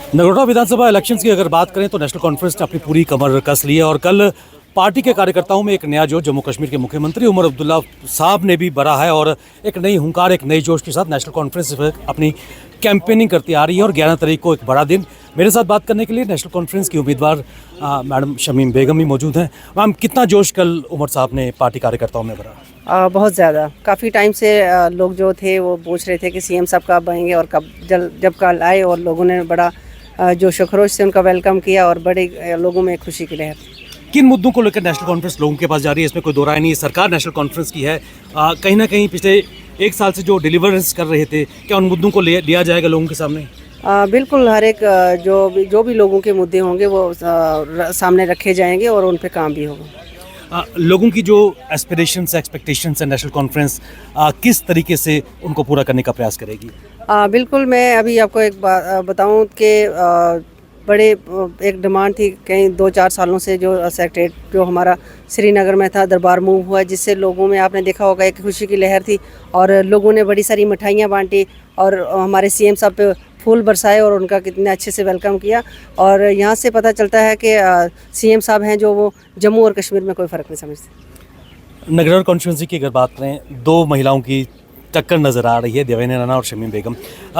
नगरोटा विधानसभा elections की अगर बात करें तो नेशनल कॉन्फ्रेंस ने अपनी पूरी कमर कस ली है और कल पार्टी के कार्यकर्ताओं में एक नया जोश जम्मू कश्मीर के मुख्यमंत्री उमर अब्दुल्ला साहब ने भी भरा है और एक नई हुंकार एक नई जोश के साथ नेशनल कॉन्फ्रेंस अपनी कैंपेनिंग करती आ रही है और 11 तारीख को एक बड़ा दिन। मेरे साथ बात करने के लिए नेशनल कॉन्फ्रेंस की उम्मीदवार मैडम शमीम बेगम ही मौजूद हैं। मैम, कितना जोश कल उमर साहब ने पार्टी कार्यकर्ताओं में भरा? बहुत ज़्यादा, काफ़ी टाइम से लोग जो थे वो पूछ रहे थे कि सीएम साहब कब आएंगे और कब जब कल आए और लोगों ने बड़ा जोश खरोश से उनका वेलकम किया और बड़े लोगों में खुशी की लहर। किन मुद्दों को लेकर नेशनल कॉन्फ्रेंस लोगों के पास जा रही है, इसमें कोई दो राय नहीं है। सरकार नेशनल कॉन्फ्रेंस की है, कहीं ना कहीं पिछले एक साल से जो डिलीवरेंस कर रहे थे, क्या उन मुद्दों को लिया जाएगा लोगों के सामने? बिल्कुल, हर एक जो भी लोगों के मुद्दे होंगे वो सामने रखे जाएंगे और उन पे काम भी होगा। लोगों की जो एस्पिरेशंस एक्सपेक्टेशंस है नेशनल कॉन्फ्रेंस किस तरीके से उनको पूरा करने का प्रयास करेगी? बिल्कुल, मैं अभी आपको एक बात बताऊं कि बड़े एक डिमांड थी कई 2-4 सालों से जो सेक्रेटरीट जो हमारा श्रीनगर में था, दरबार मूव हुआ, जिससे लोगों में आपने देखा होगा एक खुशी की लहर थी और लोगों ने बड़ी सारी मिठाइयाँ बांटी और हमारे सीएम साहब पे फूल बरसाए और उनका कितने अच्छे से वेलकम किया। और यहाँ से पता चलता है कि सीएम साहब हैं जो वो जम्मू और कश्मीर में कोई फ़र्क नहीं समझते। नगर कॉन्स्टिट्यूंसी की अगर बात करें, दो महिलाओं की टक्कर नज़र आ रही है, देवेंद्र राणा और शमीम बेगम।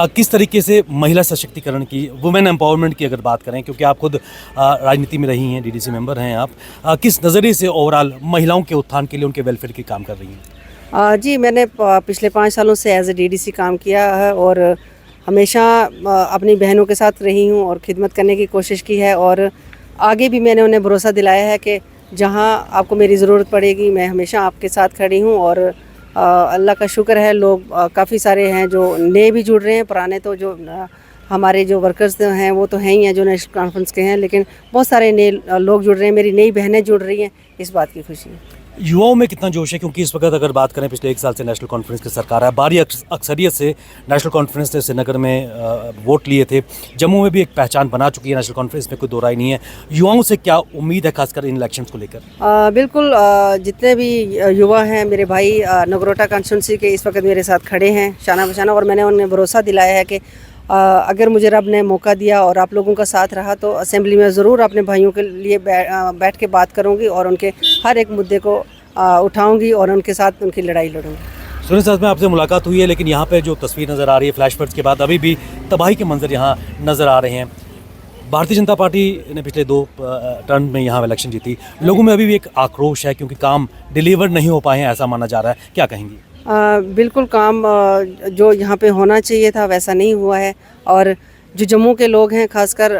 किस तरीके से महिला सशक्तिकरण की, वुमेन एम्पावरमेंट की अगर बात करें, क्योंकि आप खुद राजनीति में रही हैं, डीडीसी मेंबर हैं आप, किस नज़रिए से ओवरऑल महिलाओं के उत्थान के लिए, उनके वेलफेयर की काम कर रही हैं? जी, मैंने पिछले 5 सालों से एज ए डीडीसी काम किया है और हमेशा अपनी बहनों के साथ रही हूँ और खिदमत करने की कोशिश की है और आगे भी मैंने उन्हें भरोसा दिलाया है कि जहाँ आपको मेरी ज़रूरत पड़ेगी मैं हमेशा आपके साथ खड़ी हूँ। और अल्लाह का शुक्र है, लोग काफ़ी सारे हैं जो नए भी जुड़ रहे हैं, पुराने तो जो हमारे जो वर्कर्स हैं वो तो हैं ही हैं जो नेशनल कॉन्फ्रेंस के हैं, लेकिन बहुत सारे नए लोग जुड़ रहे हैं, मेरी नई बहनें जुड़ रही हैं, इस बात की खुशी है। युवाओं में कितना जोश है, क्योंकि इस वक्त अगर बात करें पिछले एक साल से नेशनल कॉन्फ्रेंस की सरकार है, भारी अक्सरियत से नेशनल कॉन्फ्रेंस ने श्रीनगर में वोट लिए थे, जम्मू में भी एक पहचान बना चुकी है नेशनल कॉन्फ्रेंस में, कोई दो राय नहीं है। युवाओं से क्या उम्मीद है खासकर इन इलेक्शंस को लेकर? बिल्कुल, जितने भी युवा हैं मेरे भाई नगरोटा कॉन्स्टिट्यूंसी के इस वक्त मेरे साथ खड़े हैं शाना बशाना, और मैंने उन्हें भरोसा दिलाया है कि अगर मुझे रब ने मौका दिया और आप लोगों का साथ रहा तो असेंबली में ज़रूर अपने भाइयों के लिए बैठ के बात करूँगी और उनके हर एक मुद्दे को उठाऊंगी और उनके साथ उनकी लड़ाई लड़ूंगी। सुनील साहब, में आपसे मुलाकात हुई है, लेकिन यहाँ पे जो तस्वीर नज़र आ रही है फ्लैश फ्लड्स के बाद, अभी भी तबाही के मंजर यहाँ नज़र आ रहे हैं। भारतीय जनता पार्टी ने पिछले 2 टर्म में यहाँ इलेक्शन जीती, लोगों में अभी भी एक आक्रोश है क्योंकि काम डिलीवर नहीं हो पाए हैं, ऐसा माना जा रहा है, क्या कहेंगी? बिल्कुल, काम जो यहाँ पे होना चाहिए था वैसा नहीं हुआ है और जो जम्मू के लोग हैं, खासकर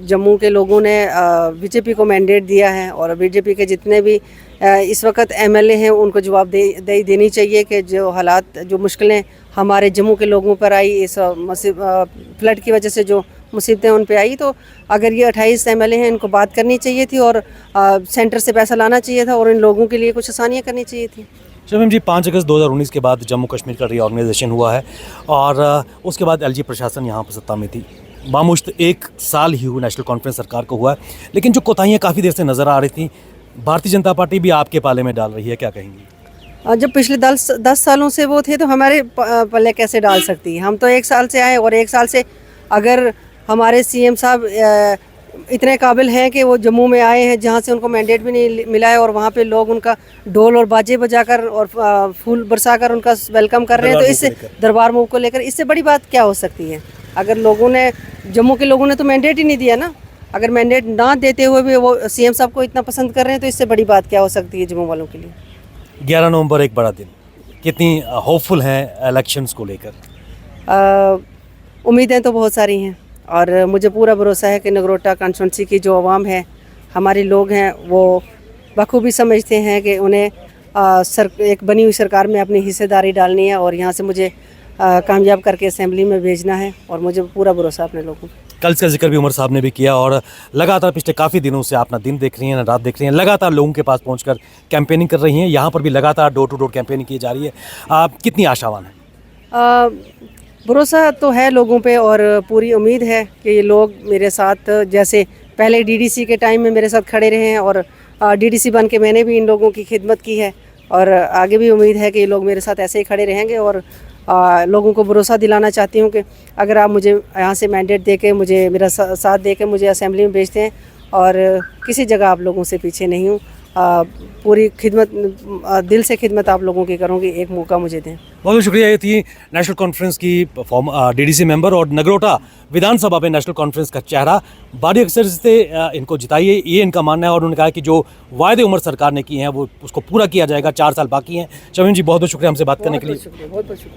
जम्मू के लोगों ने बीजेपी को मैंडेट दिया है और बीजेपी के जितने भी इस वक्त एमएलए हैं उनको जवाब देनी चाहिए कि जो हालात, जो मुश्किलें हमारे जम्मू के लोगों पर आई इस फ्लड की वजह से, जो मुसीबतें उन पे आई, तो अगर ये 28 एमएलए हैं इनको बात करनी चाहिए थी और सेंटर से पैसा लाना चाहिए था और इन लोगों के लिए कुछ आसानियाँ करनी चाहिए थी। शमीम जी, 5 अगस्त 2019 के बाद जम्मू कश्मीर का रीऑर्गेनाइजेशन हुआ है और उसके बाद एलजी प्रशासन यहाँ पर सत्ता में थी। बामुश्त 1 साल ही हुआ नेशनल कॉन्फ्रेंस सरकार को हुआ है, लेकिन जो कोताहियाँ काफ़ी देर से नज़र आ रही थी, भारतीय जनता पार्टी भी आपके पाले में डाल रही है, क्या कहेंगी? जब पिछले 10 सालों से वो थे तो हमारे पल्ले कैसे डाल सकती है? हम तो 1 साल से आए और 1 साल से अगर हमारे सीएम साहब इतने काबिल हैं कि वो जम्मू में आए हैं जहाँ से उनको मैंडेट भी नहीं मिला है और वहाँ पे लोग उनका ढोल और बाजे बजाकर और फूल बरसाकर उनका वेलकम कर रहे हैं, तो इससे दरबार मूव को लेकर इससे बड़ी बात क्या हो सकती है? अगर लोगों ने, जम्मू के लोगों ने तो मैंडेट ही नहीं दिया ना, अगर मैंडेट ना देते हुए भी वो सीएम साहब को इतना पसंद कर रहे हैं तो इससे बड़ी बात क्या हो सकती है जम्मू वालों के लिए? 11 नवंबर एक बड़ा दिन, कितनी होपफुल हैं इलेक्शंस को लेकर? उम्मीदें तो बहुत सारी हैं और मुझे पूरा भरोसा है कि नगरोटा कॉन्स्टिट्यूंसी की जो आवाम है, हमारे लोग हैं, वो बखूबी समझते हैं कि उन्हें एक बनी हुई सरकार में अपनी हिस्सेदारी डालनी है और यहाँ से मुझे कामयाब करके असेंबली में भेजना है और मुझे पूरा भरोसा अपने लोगों पर। कल इसका जिक्र भी उमर साहब ने भी किया और लगातार पिछले काफ़ी दिनों से आप ना दिन देख रही हैं ना रात देख रही हैं, लगातार लोगों के पास पहुंचकर कैंपेनिंग कर रही हैं, यहाँ पर भी लगातार डोर टू डोर कैंपेनिंग की जा रही है। आप कितनी आशावान हैं? भरोसा तो है लोगों पे और पूरी उम्मीद है कि ये लोग मेरे साथ, जैसे पहले डीडीसी के टाइम में मेरे साथ खड़े रहे हैं और डीडीसी बन के मैंने भी इन लोगों की खिदमत की है और आगे भी उम्मीद है कि ये लोग मेरे साथ ऐसे ही खड़े रहेंगे और लोगों को भरोसा दिलाना चाहती हूँ कि अगर आप मुझे यहाँ से मैंडेट दे के मुझे मेरा साथ दे के मुझे असेंबली में भेजते हैं और किसी जगह आप लोगों से पीछे नहीं हूँ। पूरी खिदमत, दिल से खिदमत आप लोगों की करूँगी, एक मौका मुझे दें। बहुत बहुत शुक्रिया। ये थी नेशनल कॉन्फ्रेंस की डीडीसी मेंबर और नगरोटा विधानसभा में नेशनल कॉन्फ्रेंस का चेहरा बारी अक्सर से इनको जिताइए, ये इनका मानना है। और उन्होंने कहा कि जो वायदे उमर सरकार ने किए हैं वो उसको पूरा किया जाएगा। 4 साल बाकी हैं। शमीम जी बहुत बहुत शुक्रिया हमसे बात करने के लिए। बहुत बहुत शुक्रिया।